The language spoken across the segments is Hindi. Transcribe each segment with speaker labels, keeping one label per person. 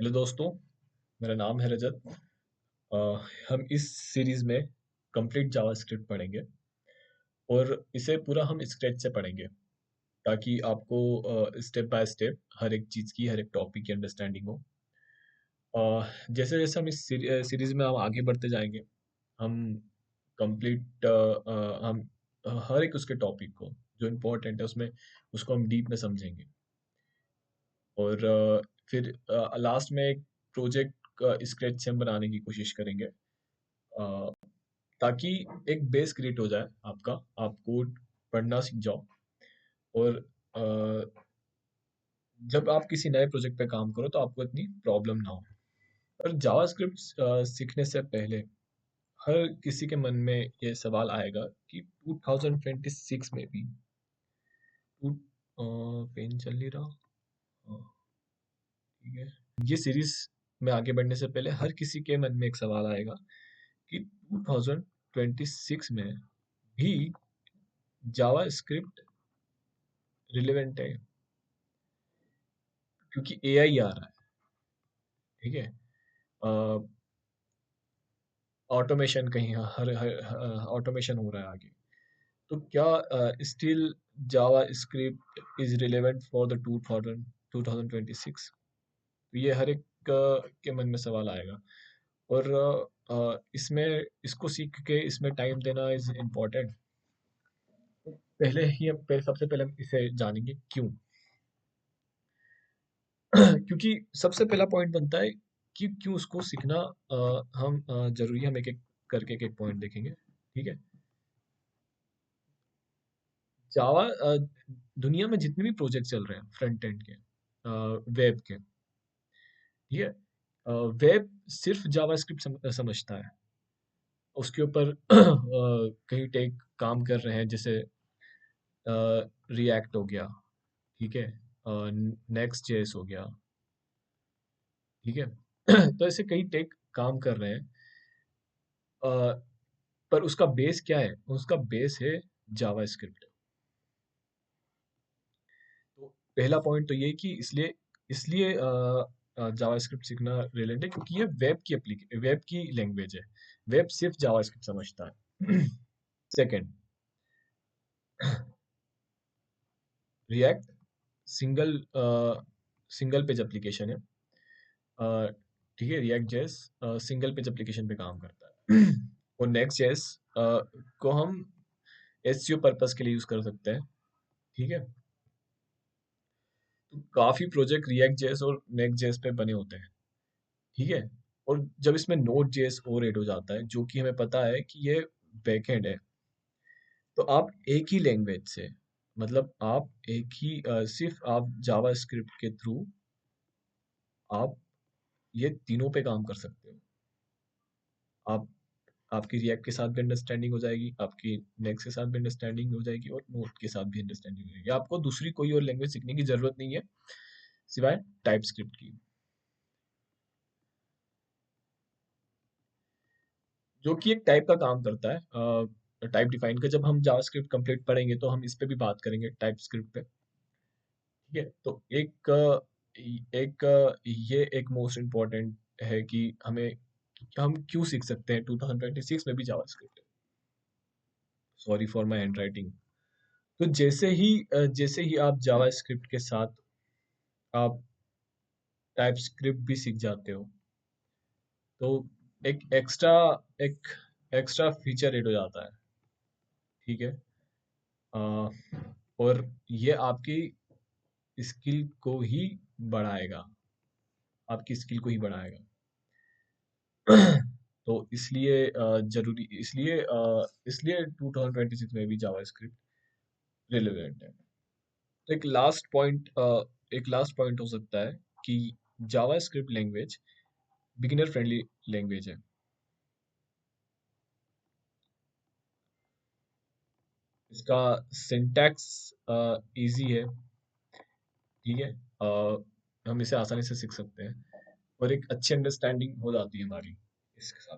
Speaker 1: हेलो दोस्तों, मेरा नाम है रजत। अ, हम इस सीरीज में कंप्लीट जावास्क्रिप्ट पढ़ेंगे और इसे पूरा हम स्क्रैच से पढ़ेंगे ताकि आपको स्टेप बाय स्टेप हर एक चीज़ की हर एक टॉपिक की अंडरस्टैंडिंग हो। जैसे जैसे हम इस सीरीज में हम आगे बढ़ते जाएंगे, हम कंप्लीट हम हर एक उसके टॉपिक को जो इम्पोर्टेंट है उसमें उसको हम डीप में समझेंगे और फिर लास्ट में एक प्रोजेक्ट स्केच से हम बनाने की कोशिश करेंगे, अ, ताकि एक बेस क्रिएट हो जाए आपका, आप कोड पढ़ना सीख जाओ और जब आप किसी नए प्रोजेक्ट पे काम करो तो आपको इतनी प्रॉब्लम ना हो। और जावास्क्रिप्ट सीखने से पहले हर किसी के मन में ये सवाल आएगा कि 2026 में भी टू पेन चल नहीं रहा। ठीक है, ये सीरीज में आगे बढ़ने से पहले हर किसी के मन में एक सवाल आएगा कि 2026 में भी जावास्क्रिप्ट रिलेवेंट है, क्योंकि एआई आ रहा है। ठीक है, ऑटोमेशन कहीं हर हर ऑटोमेशन हो रहा है आगे। तो क्या still Java script is relevant for the 2026? तो ये हर एक के मन में सवाल आएगा और इसमें इसको सीख के इसमें टाइम देना इज इम्पोर्टेंट। पहले ही पहले सबसे पहले हम इसे जानेंगे क्यों। क्योंकि सबसे पहला पॉइंट बनता है कि क्यों उसको सीखना हम जरूरी है। हम एक एक करके एक एक पॉइंट देखेंगे। ठीक है, जावा दुनिया में जितने भी प्रोजेक्ट चल रहे हैं फ्रंट एंड के, वेब के, ठीक है, वेब सिर्फ जावास्क्रिप्ट समझता है। उसके ऊपर कई टेक काम कर रहे हैं, जैसे रिएक्ट हो गया, ठीक है, नेक्स्ट जेएस हो गया, ठीक है। तो ऐसे कई टेक काम कर रहे हैं, अ, पर उसका बेस क्या है? उसका बेस है जावास्क्रिप्ट। तो पहला पॉइंट तो ये है कि इसलिए इसलिए जावास्क्रिप्ट सीखना रिलेवेंट है क्योंकि ये वेब की लैंग्वेज है। वेब सिर्फ जावास्क्रिप्ट समझता है। Second, react single single page application है। अ, ठीक है, react JS single page application पे काम करता है। और नेक्स्ट जेएस को हम एसईओ पर्पस के लिए यूज कर सकते हैं। ठीक है, तो काफी प्रोजेक्ट रिएक्ट जेएस और नेक्स्ट जेएस पे बने होते हैं। ठीक है, और जब इसमें नोड जेएस और ऐड हो जाता है, जो कि हमें पता है कि ये बैकएंड है, तो आप एक ही लैंग्वेज से, मतलब आप एक ही सिर्फ आप जावा स्क्रिप्ट के थ्रू आप ये तीनों पे काम कर सकते हो। आप आपकी रिएक्ट के साथ भी अंडरस्टैंडिंग हो जाएगी, आपकी नेक्स्ट के साथ भी अंडरस्टैंडिंग हो जाएगी और नोड के साथ भी अंडरस्टैंडिंग हो जाएगी। आपको दूसरी कोई और लैंग्वेज सीखने की जरूरत नहीं है सिवाय टाइप स्क्रिप्ट की, जो कि एक टाइप का काम करता है, टाइप डिफाइन का। जब हम जावास्क्रिप्ट कंप्लीट पढ़ेंगे तो हम इस पे भी बात करेंगे, टाइप स्क्रिप्ट पे। ठीक है, तो ये एक मोस्ट इम्पोर्टेंट है कि हम क्यों सीख सकते हैं 2026 में भी JavaScript. Sorry for my handwriting. तो जैसे ही आप जावास्क्रिप्ट के साथ आप टाइप स्क्रिप्ट भी सीख जाते हो, तो एक एक एक्स्ट्रा फीचर ऐड हो जाता है। ठीक है, अ, और ये आपकी स्किल को ही बढ़ाएगा, आपकी स्किल को ही बढ़ाएगा। तो इसलिए जरूरी इसलिए 2026 में भी जावास्क्रिप्ट रिलेवेंट है। तो एक लास्ट पॉइंट हो सकता है कि JavaScript language beginner friendly language है। इसका सिंटैक्स इजी है। ठीक है, हम इसे आसानी से सीख सकते हैं और एक अच्छी अंडरस्टैंडिंग हो जाती है हमारी इसके साथ।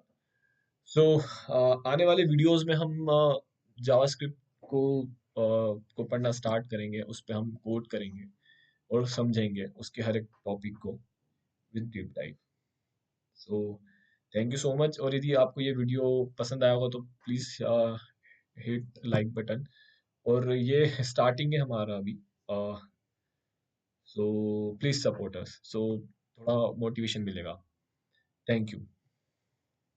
Speaker 1: सो आने वाले वीडियोस में हम जावास्क्रिप्ट को पढ़ना स्टार्ट करेंगे, उस पे हम कोड करेंगे और समझेंगे उसके हर एक टॉपिक को। With deep dive. So thank you so much. और यदि आपको ये वीडियो पसंद आया होगा तो प्लीज़ हिट लाइक बटन। और ये स्टार्टिंग है हमारा अभी, सो प्लीज़ सपोर्ट अस, सो थोड़ा मोटिवेशन मिलेगा। Thank you.